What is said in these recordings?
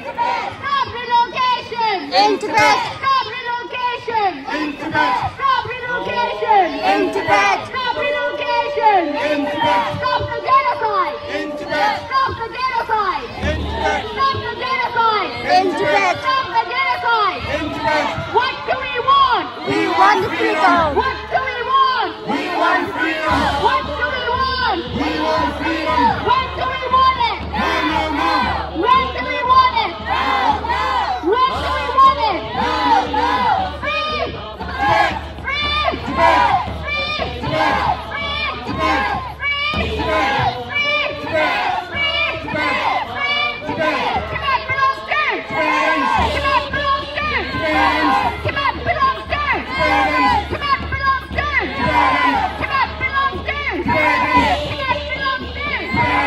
Stop relocation! In Tibet! Stop relocation! In Tibet! Stop relocation! In Tibet! Stop relocation! In Tibet! Stop the genocide! In Tibet! Stop the genocide! In Tibet! Stop the genocide! In Tibet! Stop the genocide! In Tibet! What do we want? We want freedom! What do we want? We want freedom! What do we want? We want freedom! When do we want it? No, no, no! When do we want it? When do we want it? Free! Tibet! Free! Tibet! Free! Tibet! Free! Tibet! Free! Tibet! Free! Tibet! Free! Tibet! Free! Tibet! Tibet belongs to! Tibetans! Tibet belongs to! Tibetans! Tibet belongs to! Tibetans! Tibet belongs to! Tibetans! Tibet belongs to! Tibetans! Tibet belongs to! Tibetans!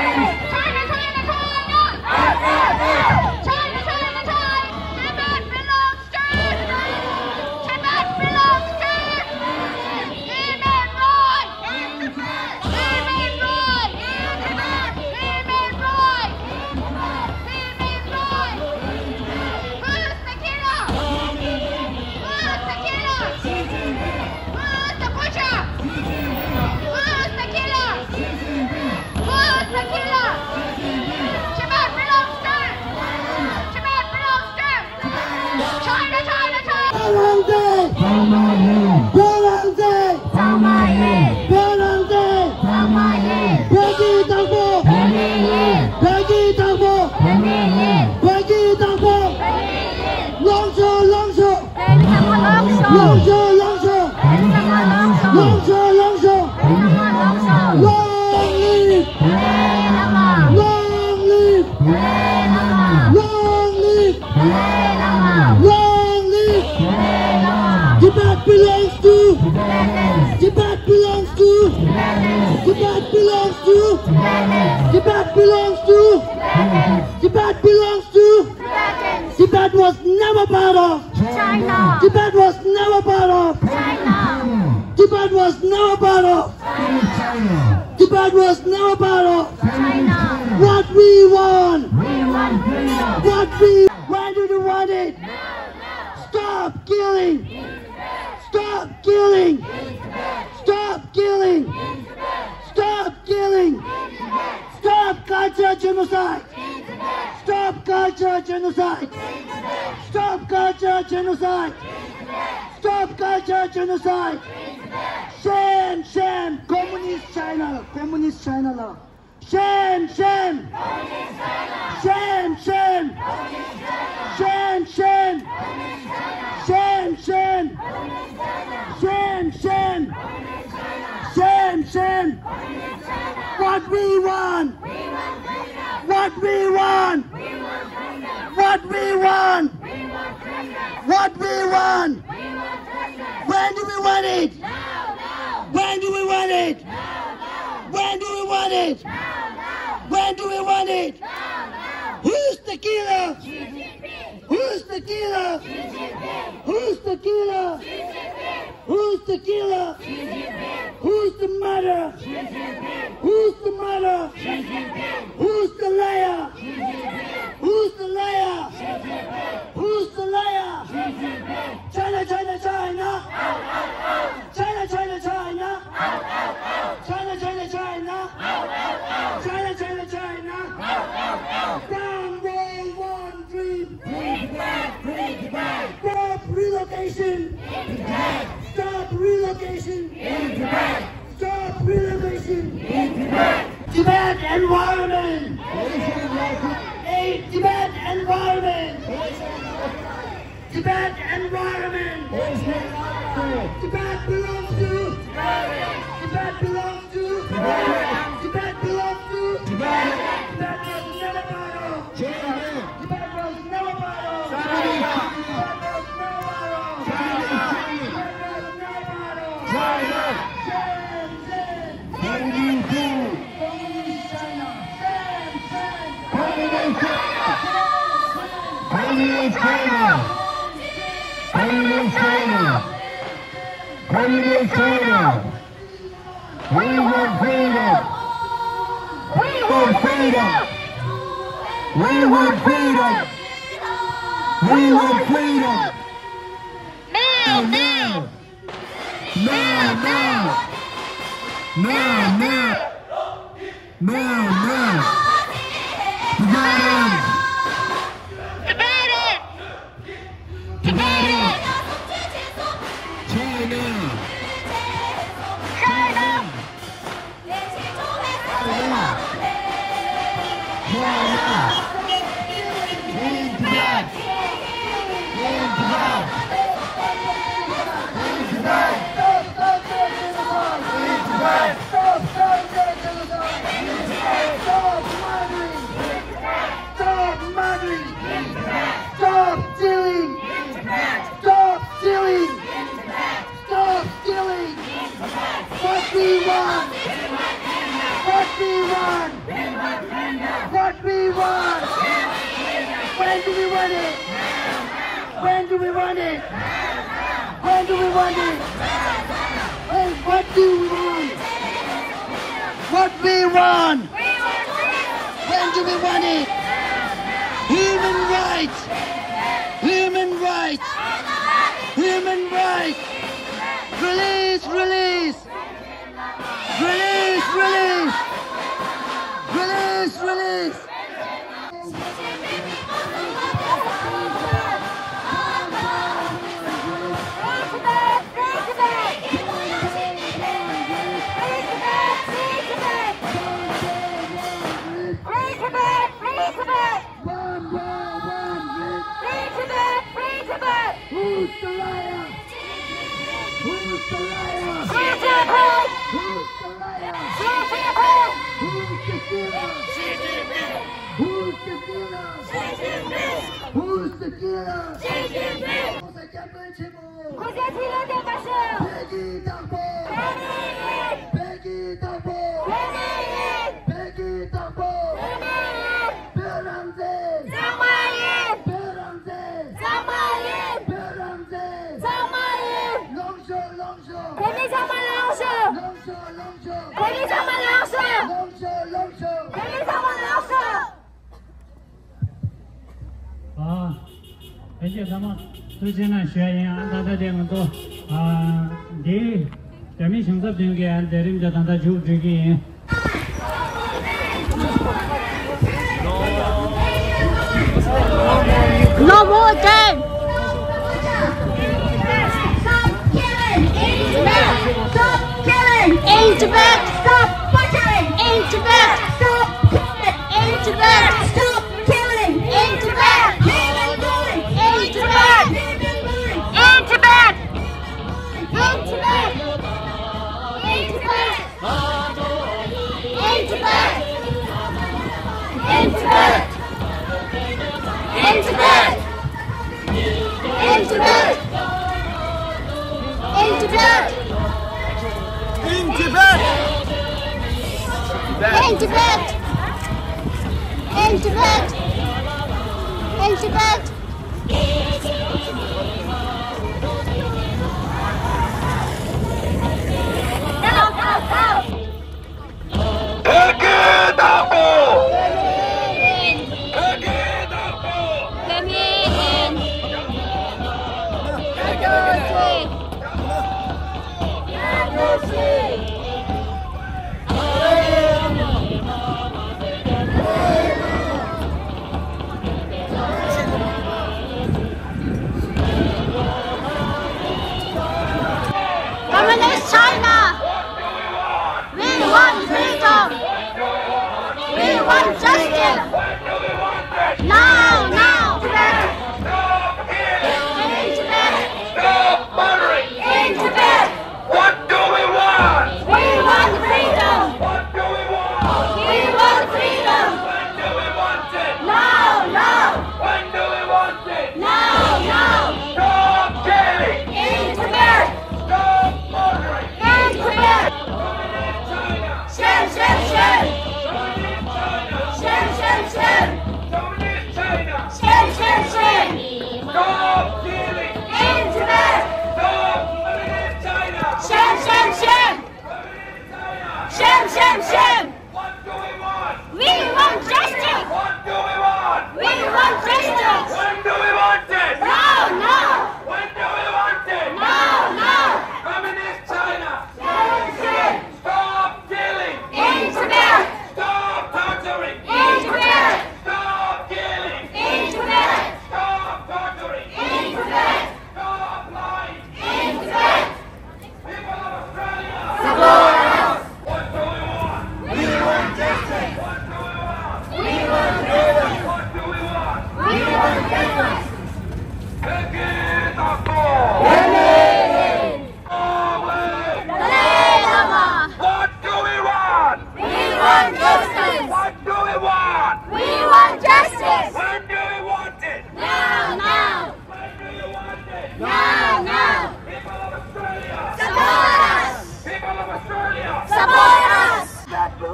China, China, China! China, China, China! Tibet belongs to! Tibet belongs to! Human rights! Human rights! Human rights! Human rights! Who's the killer? Who's the killer? Who's the butcher? Who's the killer? Who's the killer? Tibet belongs to! Tibet belongs to! China, China, China! Tibet belongs to Tibet belongs to Tibet belongs to Tibet belongs to Tibet belongs to Tibet was never part of China! Tibet was never part of China! Tibet was never part of China! Tibet was never part of China! what we want. We want freedom! Why do you want it? Stop killing! Stop killing! Stop killing! Stop killing! Stop culture genocide! Stop culture genocide! Stop culture genocide! Stop culture genocide! Shame, shame! Communist China! Communist China law! Shame, shame! Shame, shame! Shame, shame! Shame, shame! Shame, shame! Shame, shame! What we want! What we want! What we want! What we want! When do we want it? When do we want it? When do we want it? When do we want it? Who's the killer? Who's the killer? Who's the killer? Who's the killer? Who's the murderer? Who's the murderer? Who's the liar? Who's the liar? Who's the liar? China, China, China! China, China, China! China, China, China! China, China, China! Down roll one dream! Stop relocation! Stop relocation! Stop relocation! Tibet environment! Tibet environment! Tibet environment! Tibet belongs to Tibet belongs to Tibet belongs to Tibet was never part of Tibet was never part of Tibet was never part of Tibet was never part of China! Communist China! Communist China! Communist China! Communist China! We want freedom! We want freedom! We want freedom! We want freedom. Now, now. Now, now. Now, now. Now, now. Tibetan. Tibetan. Tibetan. China. China. What we want! When do we want it? When do we want it? When do we want it? When, what do we want? What we want? When do we want it? Human rights! Human rights! Human rights! Release! Release! Release! Release! Release! Release! Who's the liar? Who's the liar? Who's the liar? Who's the killer? Who's the killer? Who's the killer? 아, 이제咱们之前呢宣言安他的这个都你人民行政兵给安在人家当他就这个。No more game! Stop killing! In Tibet! Stop butchering! In Tibet! Stop killing! In Tibet! Stop killing! In Tibet! In Tibet! In Tibet! In Tibet! In Tibet! In Tibet! In Tibet! In Tibet! In Tibet! In Tibet! In Tibet! In Tibet! In Tibet! In Tibet! Go, go, go!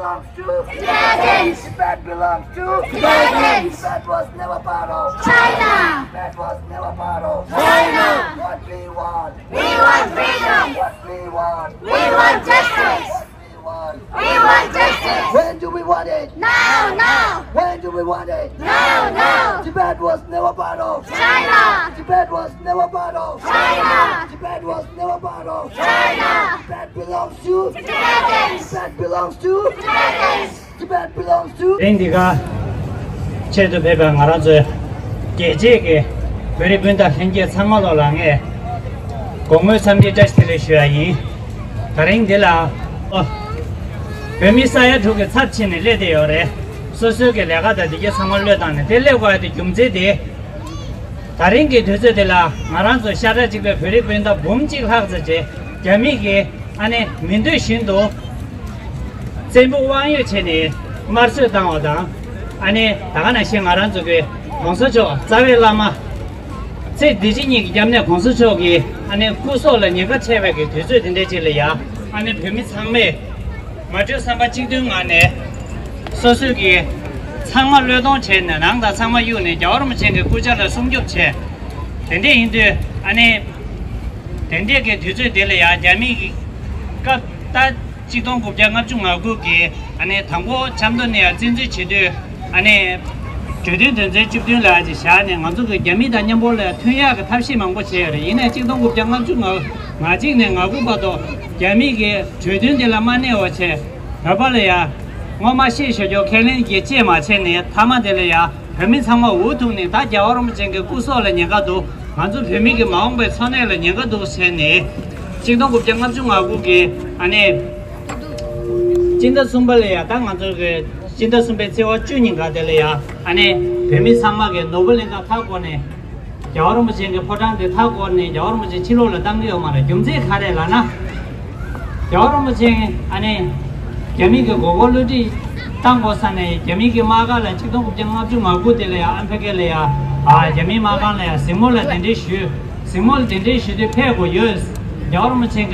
belongs to Tibetans. Tibet belongs to Tibetans. Tibet was never part of China. Tibet was never part of China. What we want. We want freedom. What we want. We want justice. What we want. We want justice. When do we want it? Now, now. When do we want it? Now, now. Tibet was never part of China. Tibet was never part of China. Tibet was never part of China. Tibet belongs to Tibetans. Tibet belongs to Tibetans. Tibet belongs to 렌디가 제도 배방 알아서 계제게 베리분다 현재 상마로랑에 공무 삼계 자식들의 쉬어이 다른 데라 베미사야 두게 사치는 레데요래 소소게 내가다 이게 상말려다네 델레고야도 경제대 다른 게 되서들라 말한서 샤라지게 베리분다 몸직하듯이 재미게 안에 민도신도 전부 왕유 전에 말씀 당하다 아니 다가나 생활한 쪽에 공수처 자외라마 제 디즈니 때문에 공수처기 아니 구소를 내가 체백이 되서된데 질이야 아니 범위 상매 맞아 삼바 직등 안에 소수기 상마 노동체는 낭다 상마 유네 여러분 전에 구자를 송접체 근데 인데 아니 된대게 되서될이야 재미기 다 지동 국장급 중앙국이 안에 당고 잠도내야 진지치도 안에决定等在집중 라지 샤네 먼저그 재미다 년볼래 퇴야가 탑시만 보세요. 이내 지동 국장급 중앙 마직내 가고 봐도 재미게决定될라 만에 오체 나발이야 뭐마 시셔죠 캘린게 제마체네 타마들이야 범인 상마 우통네 다 자오름 전게 구소를 내가도 먼저 범인게 마음배 선회를 내가도 세네 지동 국장급 중앙국이 안에 진짜 숨발래야 당한 저게 진짜 숨배 제와 주인가 될래야 아니 배미 상막에 노블랭가 타고네 여러분이 그 포장대 타고네 여러분이 치료를 당겨요 말에 경제 가래라나 여러분이 아니 재미가 고걸로지 땅고산에 재미가 마가라 지금 국정합 좀 하고 될래야 안 패게래야 아 재미 마가래야 시몰을 된대슈 시몰 된대슈도 패고 여스 여러분이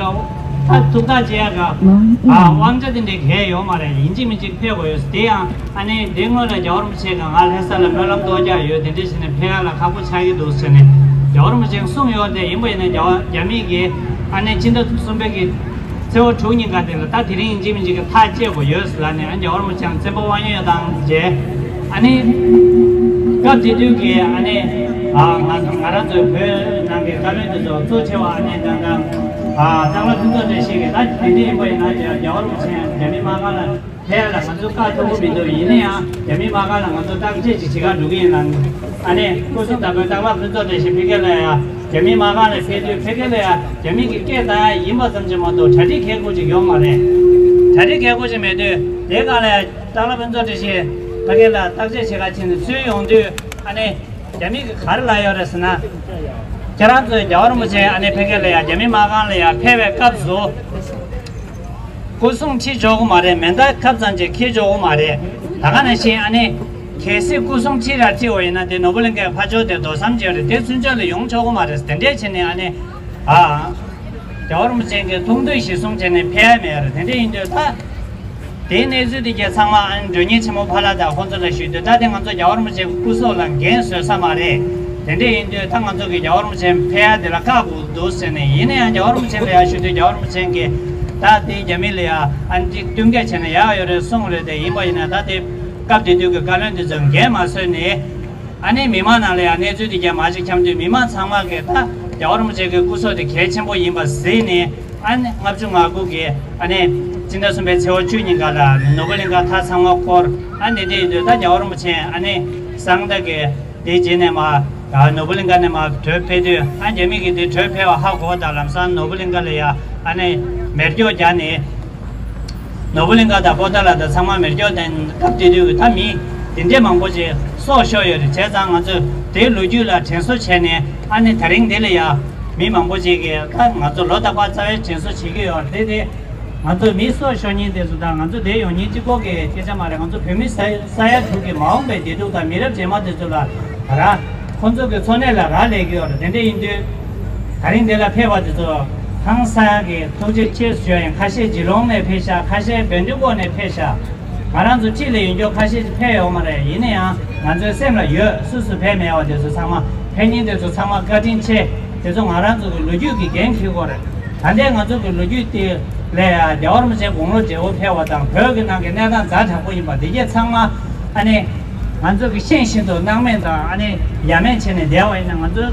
다 두다지야가 왕자들인데 개요 말에 인지민지 펴고요. 대양 안에 냉어를 여름새가 알해살을 별람 도자요. 대신에 폐하라 가고 차이도 쓰네. 여름새 송요데 이번에는 야미기 안에 진도 선배기 저 종인가 되는 다 드린 인지민지가 다 제고 여스라네. 안 여름새 전부 왕여당 제 아니 갑자기 안에 알아서 별난게 가면서 조체와 안에 당당 당을 근거제 시계 나 뒤에 보이 나죠. 여러분 재미 마가는 해야라 만족가 도움이도 이내야 재미 마가는 것도 딱지 지가 누구이난 안에 무슨 답을 당을 근거제 시비게래야 재미 마가는 페이지야 재미 깨다 이모든지 뭐도 자리 개고지 요말에 자리 개고지면도 내가래 당을 근거제 시 다게라 딱지 제가 치는 수용도 안에 재미 가르라요 그랬으나 저랑도 여러분이 안에 배결래야 재미 마간래야 패배 값도 구성치 조금 말해 맨날 값한지 키 조금 말해 나가는 시 안에 계시 구성치를 띄워 있는데 노블랭게 파줘도 도삼지를 대순절을 용 조금 말했을 텐데 전에 안에 여러분이 그 동도의 시송전에 패야매를 근데 이제 다 대내주디게 상마 안 전이 참 팔아다 혼자를 쉬도 다 된건도 여러분이 구소랑 gen서 말해 근데 이제 당한 저기 여름쯤 패야 될 가고 도스네 이내 여름쯤 해야 쉬도 여름쯤게 다들 재미래야 안직 등계체는 야여를 송을 때 이번에 다들 갑자기 가는데 좀 개마서네 아니 미만하래 안에 주디게 마직 참지 미만 상마게 다 여름쯤 그 구소의 개침보 임바 세네 안 앞중하고게 안에 진짜 선배 세워 주인가라 노블링가 다 상마고 안에 다 여름쯤 안에 상다게 대진에 막 노블링가네 막 대패도 안 재미게 대패와 하고 달람산 노블링가래야 안에 메르교자네 노블링가다 보달라다 상마 메르교된 갑디도 담이 인제만 보지 소쇼여 제장 아주 대루주라 전소체네 안에 다른 데려야 미만 보지게 간 아주 로다과 자에 전소치게요 대대 아주 미소쇼니 대수다 아주 대용이 지고게 제자 말에 아주 범위 사야 두게 마음에 대도다 미럽 제마들라 알아 혼자그 손에라 라레기요 근데 이제 다른 데가 펴봐도 항상에 도저히 치수여행 가시 지롱의 폐샤 가시 변주권의 폐샤 마란조 찔레 인조 카시 페요 말에 이내야 만저 셈라 여 수수 페메와 돼서 상마 페닌데서 상마 가진체 대종 마란조 루주기 겐키고래 안데 가서 그 루주티 레야 여름제 공로 제오 페와당 벽에 나게 내가 자자 보이마 이게 상마 아니 만저 그 신신도 낭면다 아니 야면체에 되어 있는 만저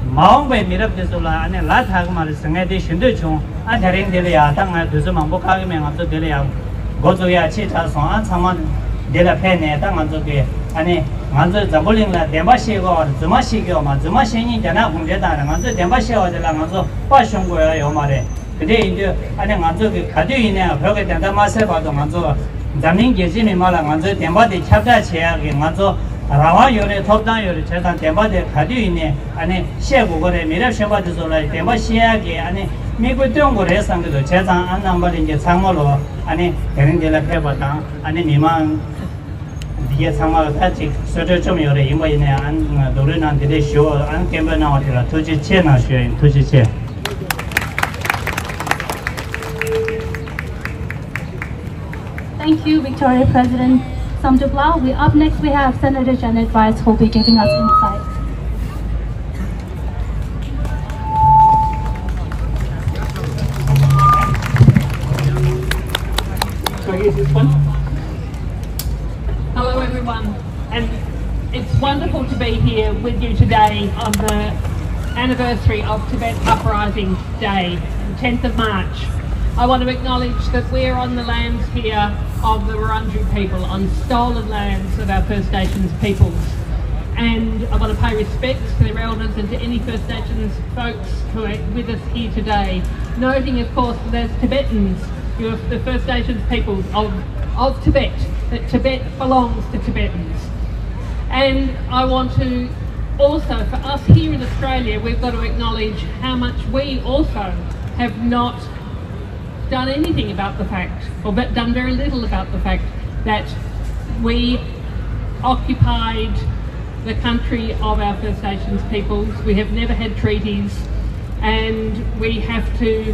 마음에 미럽돼서라 아니 라타고 말을 생각해 신도 좀 아다랭들이야 당아 그래서 만복하게 면서 들이야 고조야 치타서 안 참만 내가 팬에 당한 저게 아니 만저 잡을링라 대마시고 주마시고 마 주마시니 되나 공제다는 만저 대마시고 되라 만저 빠숑고야 요 말에 근데 이제 아니 만저 그 가디이네 벽에 된다 마세 봐도 만저 잠인 계지미 말아 만저 대마데 찹다 제하게 만저 라와 요래 톱단 요래 제단 대마데 가디이네 아니 시고 거래 미랍 셔바드솔라 대마시하게 아니 미국 동고래 상도 제장 안 남버린 게 상물로 아니 대행들을 해봤다 아니 미만 이게 상황을 같이 서로 좀 요래 이모이네 안 노래는 되게 쉬워 안 깨면 나오더라 도지 채나 쉬어 도지 채 Thank you, Victoria President Samduklau. Up next we have Senator Janet Rice who will be giving us insight. Hello everyone, and it's wonderful to be here with you today on the anniversary of Tibet Uprising Day, the 10th of March. I want to acknowledge that we're on the lands here of the Wurundjeri people, on stolen lands of our First Nations peoples. And I want to pay respects to their elders and to any First Nations folks who are with us here today, noting of course that as Tibetans, you're the First Nations peoples of Tibet, that Tibet belongs to Tibetans. And I want to also, for us here in Australia, we've got to acknowledge how much we also have not done anything about the fact, or done very little about the fact that we occupied the country of our First Nations peoples. We have never had treaties, and we have to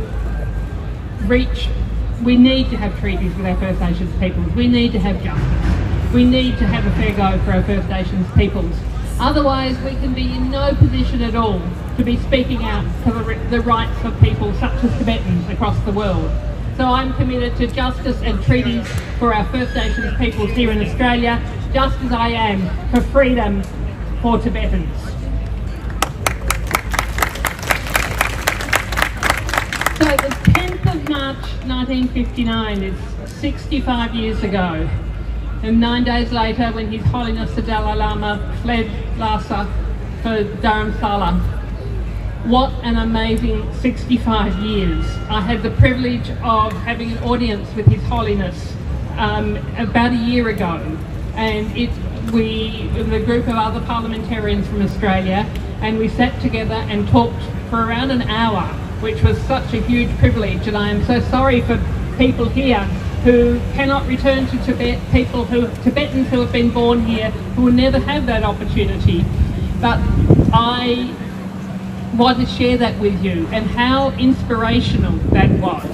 we need to have treaties with our First Nations peoples. We need to have justice. We need to have a fair go for our First Nations peoples. Otherwise, we can be in no position at all to be speaking out for the rights of people such as Tibetans across the world. So I'm committed to justice and treaties for our First Nations peoples here in Australia, just as I am for freedom for Tibetans. So the 10th of March 1959 is 65 years ago. And 9 days later, when His Holiness the Dalai Lama fled Lhasa for Dharamsala. What an amazing 65 years. I had the privilege of having an audience with His Holiness about a year ago. And the group of other parliamentarians from Australia, and we sat together and talked for around an hour, which was such a huge privilege. And I am so sorry for people here who cannot return to Tibet, Tibetans who have been born here, who will never have that opportunity. But I want to share that with you and how inspirational that was.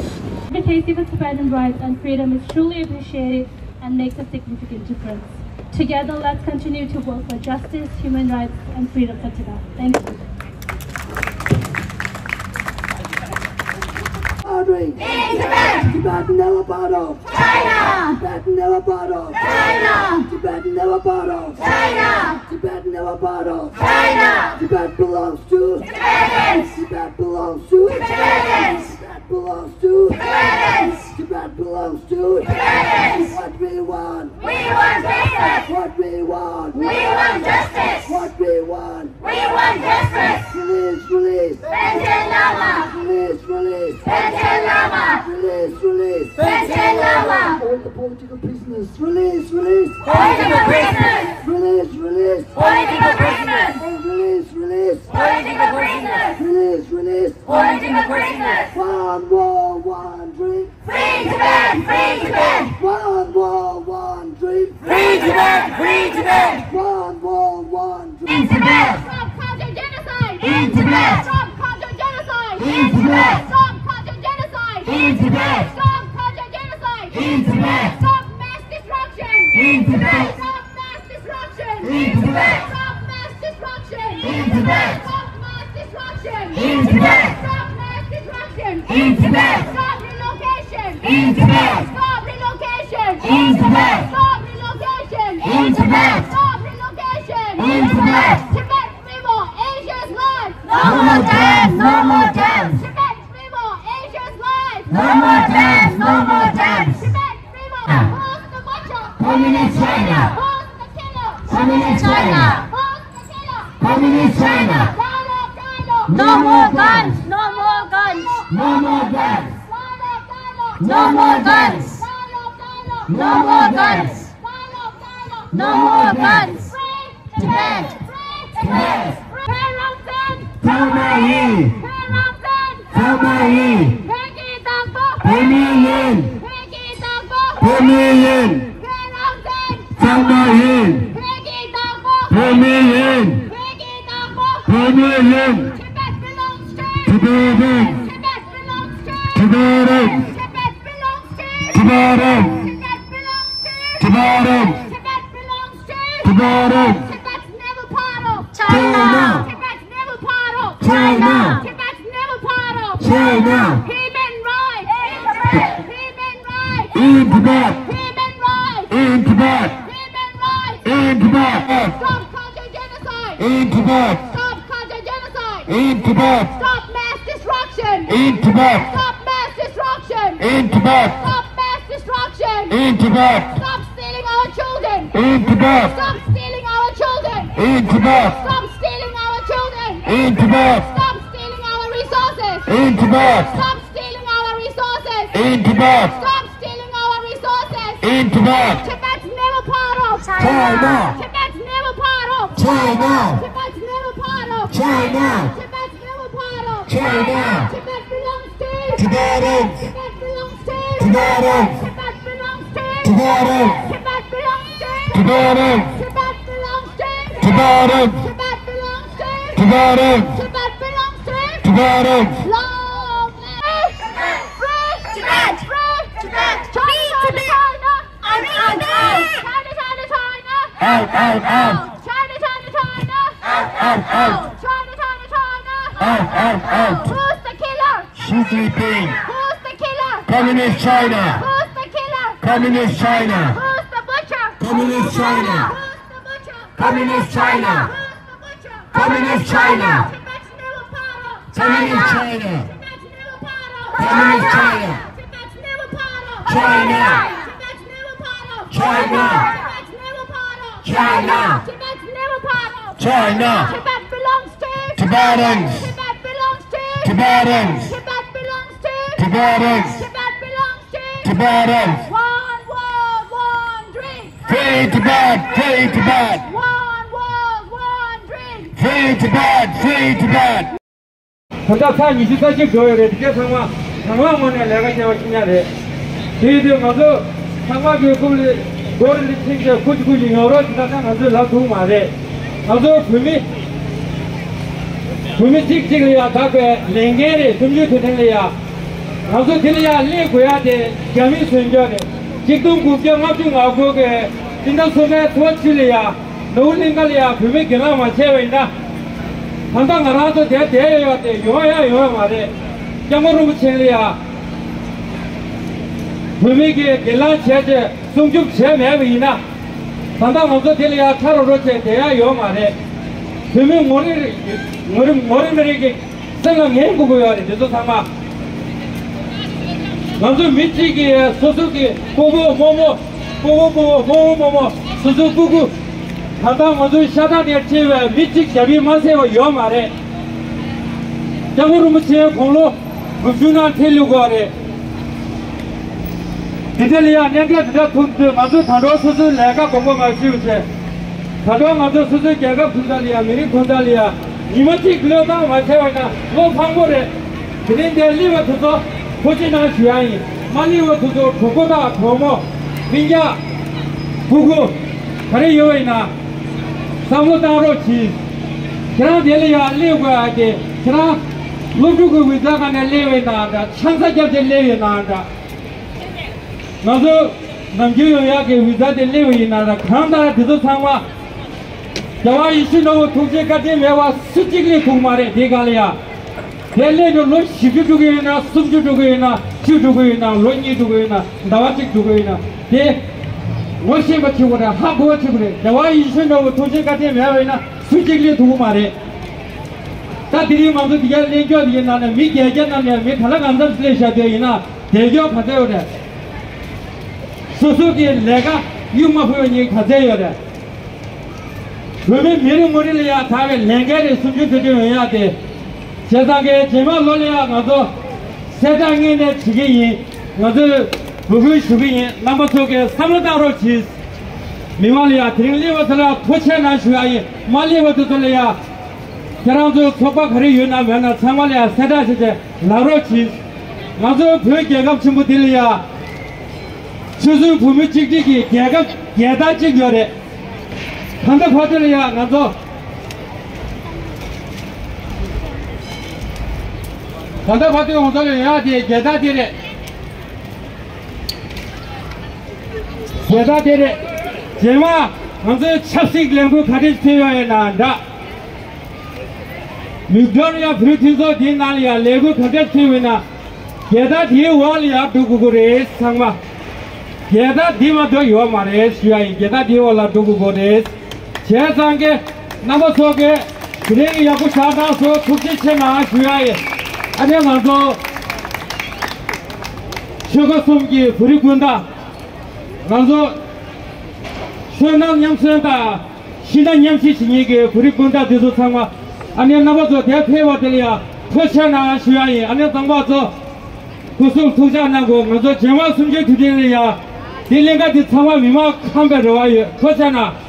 Advocacy for Tibetan rights and freedom is truly appreciated and makes a significant difference. Together, let's continue to work for justice, human rights, and freedom for Tibet. Thank you. In Tibet! Tibet never bottle! China! Tibet never bottle! China! Tibet never bottle! China! Tibet never bottle! China! Tibet belongs to Tibetans! Tibet belongs to Tibetans! Tibet belongs to Tibetans! Tibet belongs to Tibetans! What we want! We want justice! What we want! We want justice! What we want! We want justice! Release! Release! Benten Lama! Release! Release! Benten Lama! Release! Release! Benten Lama! All the political prisoners! Release! Release! Political prisoners! Release! Release! Political prisoners! Release! Release! Political prisoners! Release! Release! Political prisoners! One war, one dream. Free Tibet! Free Tibet! One war, one dream. Free Tibet! Free Tibet! One war, one dream. In Tibet! Stop contra genocide! In Tibet! Stop contra genocide! In Tibet! Stop contra genocide! In Tibet! Stop contra genocide! In Tibet! Stop mass destruction! Tibet. Stop mass destruction. In Tibet. Stop mass destruction. In Tibet. Stop relocation. In Tibet. Stop relocation. In Tibet. Stop relocation. In Tibet. Stop relocation. In Tibet. Tibet people, Asia's life. No more dams, no more dams. Tibet people, Asia's life. No more dams, no more dams. Tibet people, who's the butcher? Communist China. Who's the killer? Communist China. Who's the killer? Communist China. Dialogue, dialogue. No more guns. No more guns. No more guns. Dialogue, dialogue. No more guns. Dialogue, dialogue. No more guns. Dialogue, dialogue. No more guns. Free Tibet. Tibet. Free Ramzan. Tamayi. Free Ramzan. Tamayi. Peggy Tangbo. Pemiyin. Peggy Tangbo. Pemiyin. Free Ramzan. Tamayi. Peggy Tangbo. Pemiyin. Peggy Tangbo. Pemiyin. Tibet belongs to. Tibetans. Tibet belongs to. Tibetans. Tibet belongs to. Tibetans. Tibet belongs to. Tibetans. Tibet belongs to. Tibetans. Tibet's never part of China. Tibet's never part of China. Tibet's never part of China. Human rights. Human rights. In Tibet. Human rights. In Tibet. Human rights. In Tibet. Stop culture genocide. In Tibet. Stop culture genocide. In Tibet. Stop mass destruction. In Tibet. Stop mass destruction. In Tibet. Stop mass destruction. In Tibet. Stop stealing our children. In Tibet. Stop stealing our children. In Tibet. Stop stealing our children. In Tibet. Stop stealing our resources. In Tibet. Stop stealing our resources. In Tibet. Stop stealing our resources. In Tibet. Tibet's never part of China. Tibet's never part of China. Tibet's never part of China. Tibet's never part of China. Tibet belongs to Tibetans. Tibet belongs to Tibetans. Tibet belongs to Tibetans. Tibet belongs to Tibetans. Tibet belongs to Tibetans. Tibet belongs to Tibetans. Tibet belongs to Tibetans. Long live free Tibet. Free Tibet. China, China, Out. China, China, China. Out. China, China, China. Out. China, China, China. Out. Who's the killer? Xi Jinping. Who's the killer? Communist China. Who's the killer? Communist China. Who's the butcher? Communist China. Who's the butcher? Communist China. Who's the butcher? Communist China. Tibet's never part of Communist China. Tibet's never part of Communist China. Tibet's never part of China. Tibet's never part of China. Tibet's never part of China. Tibet's never part of China. Tibet belongs to Tibetans. Tibet belongs to Tibetans. Tibet belongs to Tibetans. Tibet belongs to Tibetans. One world, one dream. Free Tibet. Free Tibet. One world, one dream. Free Tibet. Free Tibet. 혼자 사 24씩 줘야 돼. 이게 상황원에 내가 제가 신냐래. 저희들 가서 상황교육을 노래를 챙겨 굳이 여러 지나서 가서 나도 말해. 가서 분명 찍찍이야 다그 랭게를 금주 되는이야. 가서 들려야 리고야 돼. 겸이 선져야 돼. 지금 국경 앞중 하고 그 진짜 속에 도와줄이야. 노을링갈이야. 분명 경험만 채워있나. 한당 알아서 대해야 돼. 용어야 말해. 영어로 붙이려야. 분명히 결란 체제 성적 체매이나. 한당 없어 들려야 차로로 대해야 요 말해. 분명 머리를 생각 행복해야 돼. 저도 상마. 남자 미치기에 소속이 보고 소속 보고 한당 먼저 샤다니에 채워 미치 잡이 마세요 요 말해. 장으로 무치에 공로 무준한 텔려고 하래. 이들이야 내가 돈도 먼저 다뤄 소속 내가 공부 마시우세. 다뤄 먼저 소속 개가 분달이야 미리 분달이야. 이모티 글로다 마세요나 뭐 방법에 그런데 리버트도 보지나 주양이 말리버트도 보고다 보모 민자 부구 그래 요이나 사무다로 지 그런 데리야 레고야 돼 그런 로그고 위자간에 레웨나다 창사ገብ제 레웨나다 나도 남겨야게 위자데 레웨나다 강다라 드도 상와 자와 이슈노 통제까지 매와 수직리 공말에 대가리야 델레도 로 시주주고이나 숨주주고이나 주주고이나 론이주고이나 나와직주고이나 대 워싱가 치고라 하고가 치고래 자와 이슈노 통제까지 매와이나 수직리 두고 말해 다 드리 먼저 디가 랭겨 디나는 미 개견나면 미 탈락 안전 슬래셔 되이나 대교 가져오래 소속이 내가 유마 표현이 가져오래 그러면 미리 머리를 다음에 랭게를 숨겨드려야 돼 세상에 제발 놀래야 가서 세상에 내 지게이 가서 부부 수비이 남부 속에 삼월달로 지 미말이야 드링리버들아 토체나 수야이 말리버들이야 결혼도 속박하리 유나면 상말이야 세다시제 나로치 가서 그 개갑 친구들이야 수수 부모 찍찍이 개갑 개다 찍여래 한다 받으려야 가서 한다 받으려 온다려야 돼 개다 되래 개다 되래 제마 가서 찹식 랭구 가르치 필요해 나한다 미드리아 브리티서 디나리아 레고 가르치 필요해나 개다 뒤에 와리아 두고 그래 상마 개다 뒤마도 요 말해 수야이 개다 뒤에 올라 두고 그래 세상에 남아서게 그래이 야구 사다서 국제체나 주야에 안녕하소 저거 숨기 부리군다 가서 현황 냠스는다 신앙 냠시 신에게 부리군다 돼서 상마 안녕 남아서 대표와들이야 토체나 주야에 안녕 당바서 구속 투자하고 가서 제마 숨겨 두들이야 딜레가 뒤 상마 미마 칸베로 와요 토체나